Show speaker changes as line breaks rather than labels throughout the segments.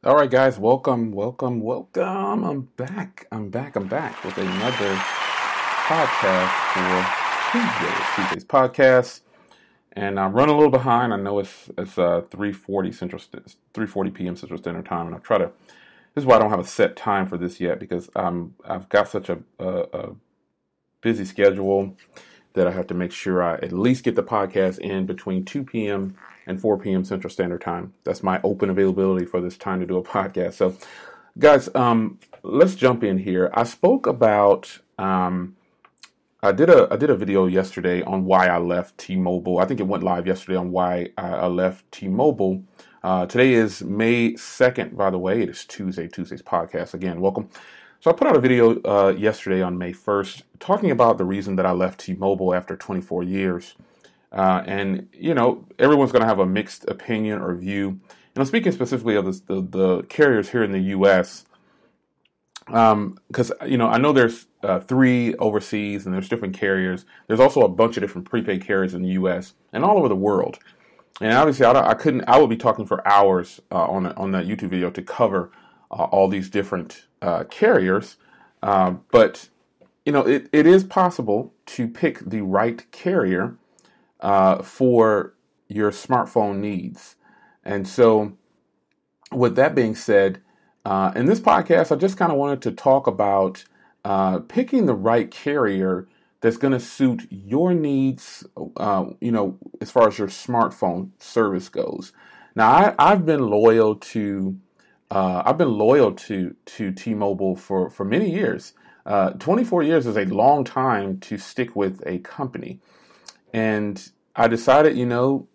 All right, guys, welcome. I'm back with another podcast for Tuesday's podcast. And I'm running a little behind. I know it's 3:40 p.m. Central Standard Time, and this is why I don't have a set time for this yet, because I've got such a busy schedule that I have to make sure I at least get the podcast in between 2 p.m. and 4 p.m. Central Standard Time. That's my open availability for this time to do a podcast. So, guys, let's jump in here. I spoke about, I did a video yesterday on why I left T-Mobile. I think it went live yesterday on why I left T-Mobile. Today is May 2nd, by the way. It is Tuesday's podcast. Again, welcome. So I put out a video yesterday on May 1st talking about the reason that I left T-Mobile after 24 years. And, you know, everyone's going to have a mixed opinion or view. And I'm speaking specifically of the carriers here in the U.S. Because, you know, I know there's 3 overseas and there's different carriers. There's also a bunch of different prepaid carriers in the U.S. and all over the world. And obviously, I would be talking for hours on that YouTube video to cover all these different carriers. But, you know, it is possible to pick the right carrier for your smartphone needs. And so with that being said, in this podcast, I just kind of wanted to talk about picking the right carrier that's going to suit your needs, you know, as far as your smartphone service goes. Now, I've been loyal to T-Mobile for many years. 24 years is a long time to stick with a company. And I decided, you know,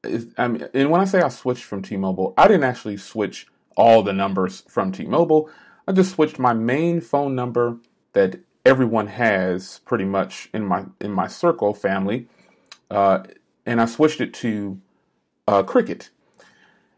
and when I say I switched from T-Mobile, I didn't actually switch all the numbers from T-Mobile. I just switched my main phone number that everyone has pretty much in my circle, family, and I switched it to Cricket.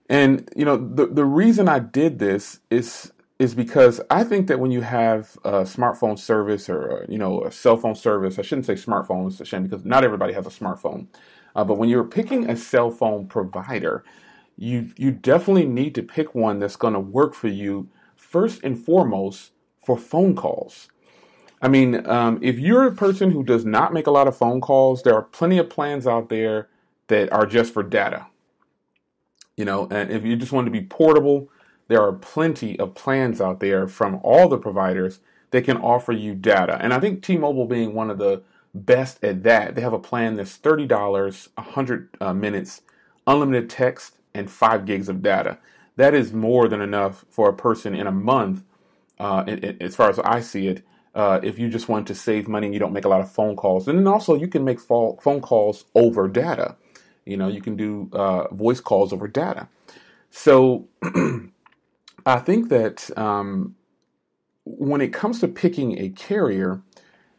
And, you know, the reason I did this is because I think that when you have a smartphone service or, you know, a cell phone service, I shouldn't say smartphone, it's a shame because not everybody has a smartphone. But when you're picking a cell phone provider, you definitely need to pick one that's going to work for you first and foremost for phone calls. I mean, if you're a person who does not make a lot of phone calls, there are plenty of plans out there that are just for data. You know, and if you just want to be portable, there are plenty of plans out there from all the providers that can offer you data. And I think T-Mobile being one of the best at that, they have a plan that's $30, 100 minutes, unlimited text, and 5 gigs of data. That is more than enough for a person in a month, as far as I see it, if you just want to save money and you don't make a lot of phone calls. And then also you can make phone calls over data. You know, you can do voice calls over data. So I think that when it comes to picking a carrier,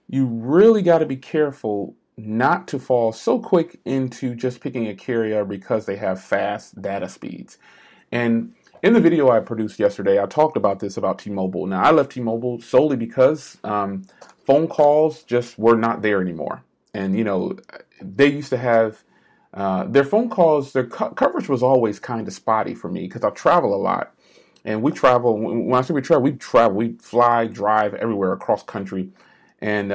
you really got to be careful not to fall so quick into just picking a carrier because they have fast data speeds. And in the video I produced yesterday, I talked about this about T-Mobile. Now, I left T-Mobile solely because phone calls just were not there anymore. And, you know, they used to have their phone calls, their coverage was always kind of spotty for me because I travel a lot. And we travel, when I say we travel, we fly, drive everywhere across country. And,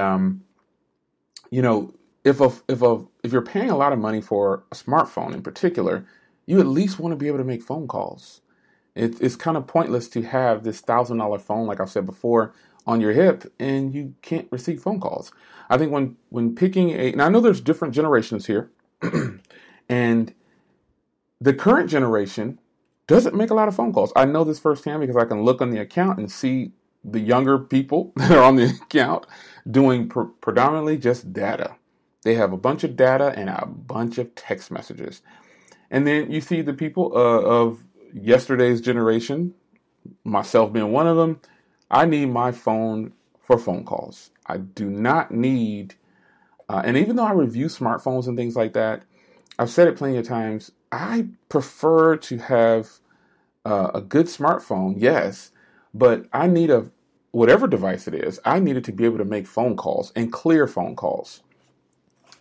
you know, if you're paying a lot of money for a smartphone in particular, you at least want to be able to make phone calls. It's kind of pointless to have this $1,000 phone, like I've said before, on your hip and you can't receive phone calls. I think when picking now I know there's different generations here. And the current generation doesn't make a lot of phone calls. I know this firsthand because I can look on the account and see the younger people that are on the account doing predominantly just data. They have a bunch of data and a bunch of text messages. And then you see the people of yesterday's generation, myself being one of them. I need my phone for phone calls. I do not need, and even though I review smartphones and things like that, I've said it plenty of times, I prefer to have a good smartphone, yes, but I need whatever device it is, I needed to be able to make phone calls and clear phone calls.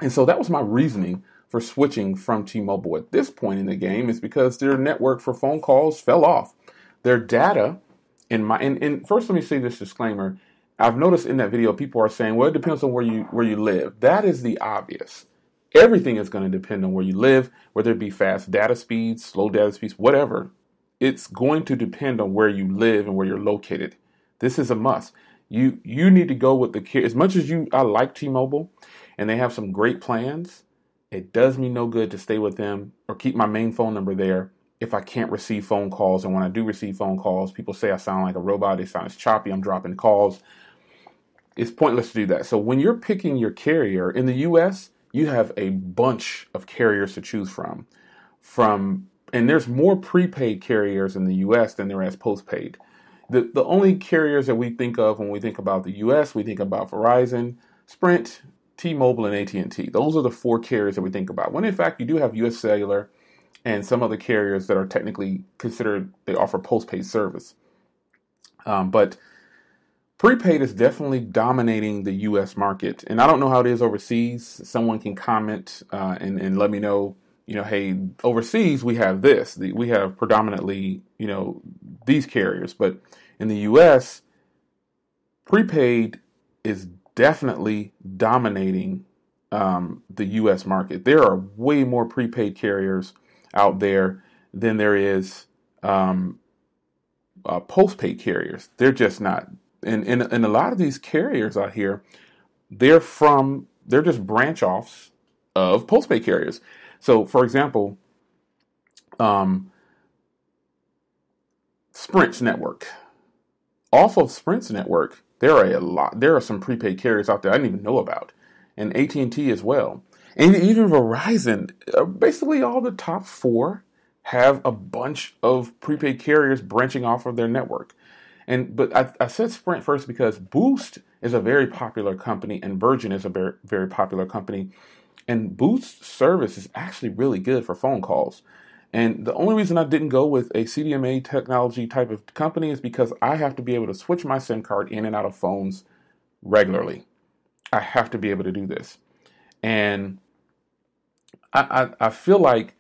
And so that was my reasoning for switching from T-Mobile at this point in the game, is because their network for phone calls fell off. their data and first let me say this disclaimer. I've noticed in that video people are saying, well, it depends on where you live. That is the obvious. Everything is going to depend on where you live, whether it be fast data speeds, slow data speeds, whatever. It's going to depend on where you live and where you're located. This is a must. You need to go with the care. As much as I like T-Mobile and they have some great plans, it does me no good to stay with them or keep my main phone number there if I can't receive phone calls. And when I do receive phone calls, people say I sound like a robot. They sound as choppy. I'm dropping calls. It's pointless to do that. So when you're picking your carrier in the U.S., you have a bunch of carriers to choose from. And there's more prepaid carriers in the U.S. than there is postpaid. The only carriers that we think of when we think about the U.S., we think about Verizon, Sprint, T-Mobile, and AT&T. Those are the 4 carriers that we think about. When in fact you do have U.S. Cellular and some other carriers that are technically considered, they offer postpaid service. But prepaid is definitely dominating the U.S. market. And I don't know how it is overseas. Someone can comment and let me know, hey, overseas we have this. We have predominantly, these carriers. But in the U.S., prepaid is definitely dominating the U.S. market. There are way more prepaid carriers out there than there is postpaid carriers. They're just not. And a lot of these carriers out here, they're just branch offs of postpaid carriers. So, for example, Sprint's network. Off of Sprint's network, there are some prepaid carriers out there I didn't even know about, and AT&T as well. And even Verizon, basically all the top 4 have a bunch of prepaid carriers branching off of their network. But I said Sprint first because Boost is a very popular company and Virgin is a very, very popular company. And Boost's service is actually really good for phone calls. And the only reason I didn't go with a CDMA technology type of company is because I have to be able to switch my SIM card in and out of phones regularly. I have to be able to do this. And I feel like,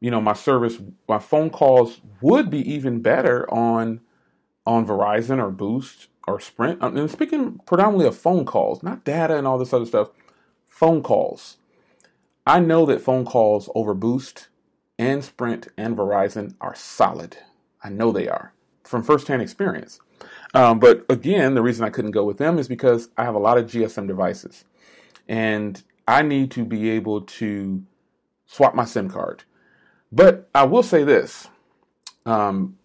my phone calls would be even better on Verizon or Boost or Sprint. I'm speaking predominantly of phone calls, not data and all this other stuff. Phone calls. I know that phone calls over Boost and Sprint and Verizon are solid. I know they are from firsthand experience. But again, the reason I couldn't go with them is because I have a lot of GSM devices and I need to be able to swap my SIM card. But I will say this,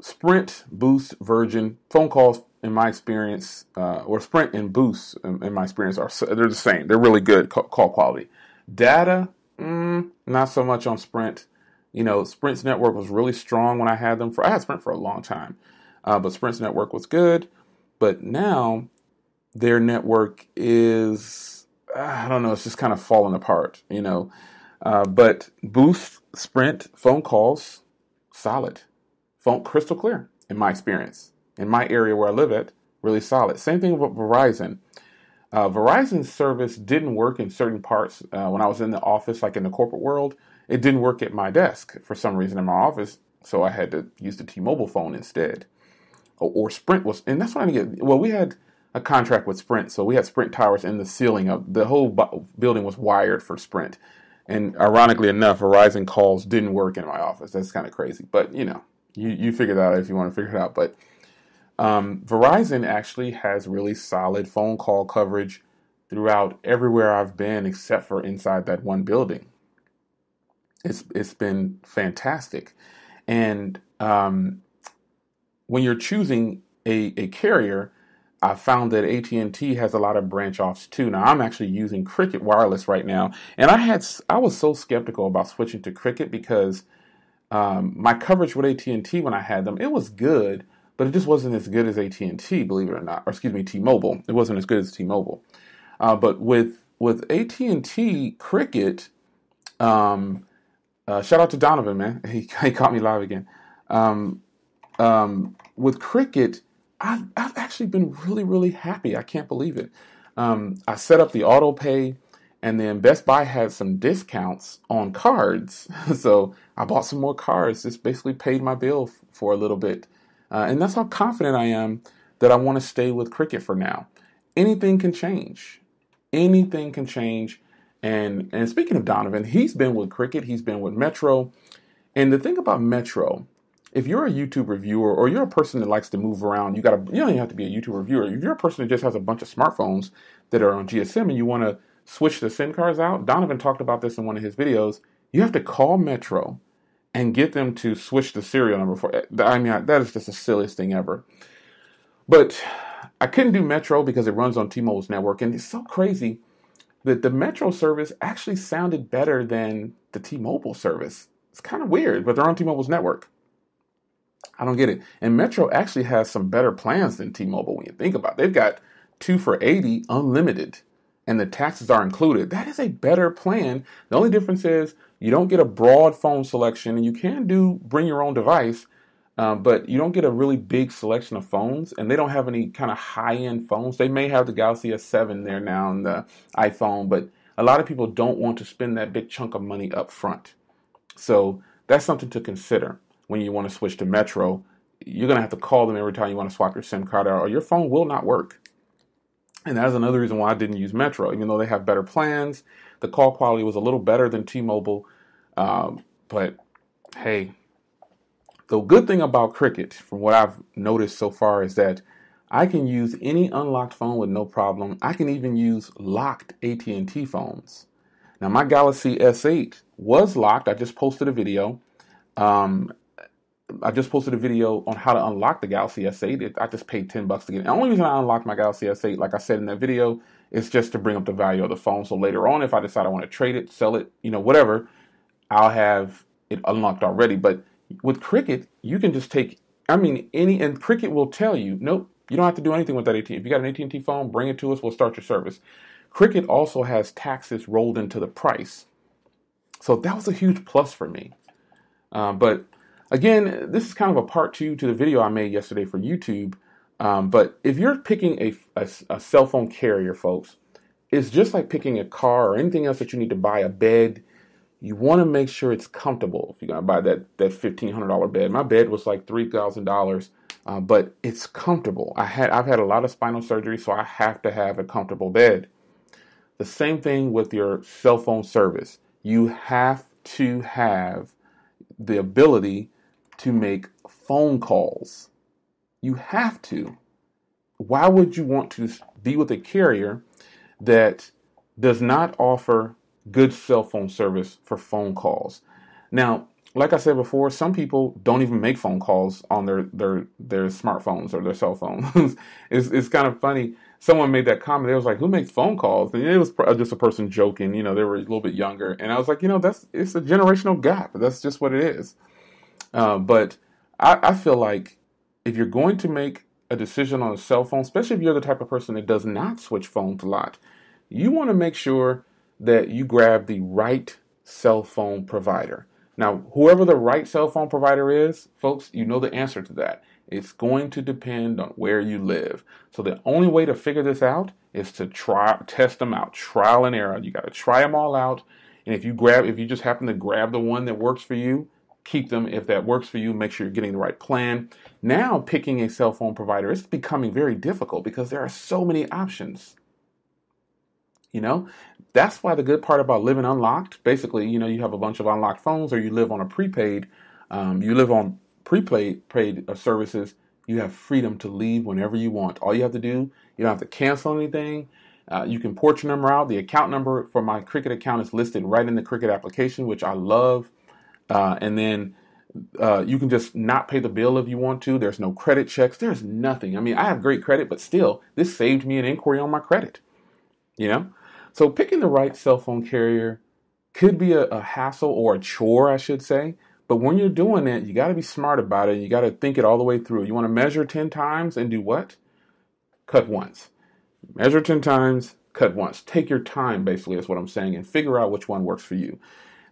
Sprint, Boost, Virgin, phone calls, in my experience, or Sprint and Boost, in my experience, they're the same. They're really good call quality. Data, not so much on Sprint. Sprint's network was really strong when I had them. I had Sprint for a long time, but Sprint's network was good. But now their network is, I don't know, it's just kind of falling apart, But Boost, Sprint, phone calls, solid. Phone crystal clear, in my experience. In my area where I live at, really solid. Same thing with Verizon. Verizon's service didn't work in certain parts when I was in the office, like in the corporate world. It didn't work at my desk for some reason in my office, so I had to use the T-Mobile phone instead. Or Sprint was, and that's what I get. Well, we had a contract with Sprint, so we had Sprint towers in the ceiling of the whole building was wired for Sprint. And ironically enough, Verizon calls didn't work in my office. That's kind of crazy, but you figure that out if you want to figure it out. But Verizon actually has really solid phone call coverage throughout everywhere I've been except for inside that one building. It's been fantastic. And when you're choosing a carrier, I found that AT&T has a lot of branch offs too. Now I'm actually using Cricket Wireless right now, and I was so skeptical about switching to Cricket because my coverage with AT&T when I had them, it was good, but it just wasn't as good as AT&T, believe it or not. Or excuse me, T-Mobile. It wasn't as good as T-Mobile. But with AT&T Cricket, shout out to Donovan, man. He caught me live again. With Cricket, I've actually been really, really happy. I can't believe it. I set up the auto pay, and then Best Buy had some discounts on cards. So I bought some more cards. Just basically paid my bill for a little bit And that's how confident I am that I want to stay with Cricket for now. Anything can change. Anything can change. And speaking of Donovan, he's been with Cricket. He's been with Metro. And the thing about Metro, if you're a YouTube reviewer or you're a person that likes to move around, you don't even have to be a YouTube reviewer. If you're a person that just has a bunch of smartphones that are on GSM and you want to switch the SIM cards out, Donovan talked about this in one of his videos. You have to call Metro and get them to switch the serial number for it. I mean, that is just the silliest thing ever. But I couldn't do Metro because it runs on T-Mobile's network. And it's so crazy that the Metro service actually sounded better than the T-Mobile service. It's kind of weird, but they're on T-Mobile's network. I don't get it. And Metro actually has some better plans than T-Mobile when you think about it. They've got 2 for $80 unlimited, and the taxes are included. That is a better plan. The only difference is you don't get a broad phone selection, and you can bring your own device, but you don't get a really big selection of phones, and they don't have any kind of high-end phones. They may have the Galaxy S7 there now and the iPhone, but a lot of people don't want to spend that big chunk of money up front. So that's something to consider when you want to switch to Metro. You're going to have to call them every time you want to swap your SIM card out, or your phone will not work. And that's another reason why I didn't use Metro. Even though they have better plans, the call quality was a little better than T-Mobile. But hey, the good thing about Cricket, from what I've noticed so far, is that I can use any unlocked phone with no problem. I can even use locked AT&T phones. Now, my Galaxy S8 was locked. I just posted a video. On how to unlock the Galaxy S8. I just paid $10 to get it. The only reason I unlocked my Galaxy S8, like I said in that video, is just to bring up the value of the phone. So later on, if I decide I want to trade it, sell it, whatever, I'll have it unlocked already. But with Cricket, you can just and Cricket will tell you, nope, you don't have to do anything with that AT&T. If you got an AT&T phone, bring it to us. We'll start your service. Cricket also has taxes rolled into the price. So that was a huge plus for me. But again, this is kind of a part 2 to the video I made yesterday for YouTube. But if you're picking a cell phone carrier, folks, it's just like picking a car or anything else that you need to buy, a bed. You want to make sure it's comfortable. If you're going to buy that $1,500 bed. My bed was like $3,000, but it's comfortable. I've had a lot of spinal surgery, so I have to have a comfortable bed. The same thing with your cell phone service. You have to have the ability to make phone calls. You have to. Why would you want to be with a carrier that does not offer good cell phone service for phone calls? Now, like I said before, some people don't even make phone calls on their smartphones or their cell phones. It's kind of funny. Someone made that comment. They was like, "Who makes phone calls?" And it was just a person joking. They were a little bit younger, and I was like, it's a generational gap. That's just what it is. But I feel like if you're going to make a decision on a cell phone, especially if you're the type of person that does not switch phones a lot, you want to make sure that you grab the right cell phone provider. Now, whoever the right cell phone provider is, folks, you know the answer to that. It's going to depend on where you live. So the only way to figure this out is to test them out, trial and error. You got to try them all out. And if you just happen to grab the one that works for you, keep them. If that works for you, make sure you're getting the right plan. Now, picking a cell phone provider is becoming very difficult because there are so many options. That's why the good part about living unlocked, basically, you have a bunch of unlocked phones, or you live on prepaid services. You have freedom to leave whenever you want. All you have to do, you don't have to cancel anything. You can port your number out. The account number for my Cricket account is listed right in the Cricket application, which I love. And then you can just not pay the bill if you want to. There's no credit checks. There's nothing. I have great credit, but still, this saved me an inquiry on my credit. So picking the right cell phone carrier could be a hassle or a chore, I should say. But when you're doing it, you got to be smart about it. You got to think it all the way through. You want to measure 10 times and do what? Cut once. Measure 10 times, cut once. Take your time, basically, is what I'm saying, and figure out which one works for you.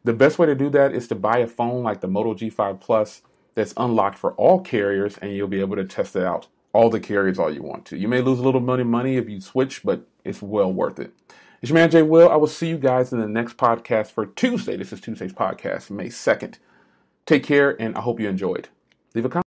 The best way to do that is to buy a phone like the Moto G5 Plus that's unlocked for all carriers, and you'll be able to test it out. All the carriers all you want to. You may lose a little money if you switch, but it's well worth it. It's your man, Jay Will. I will see you guys in the next podcast for Tuesday. This is Tuesday's podcast, May 2nd. Take care, and I hope you enjoyed. Leave a comment.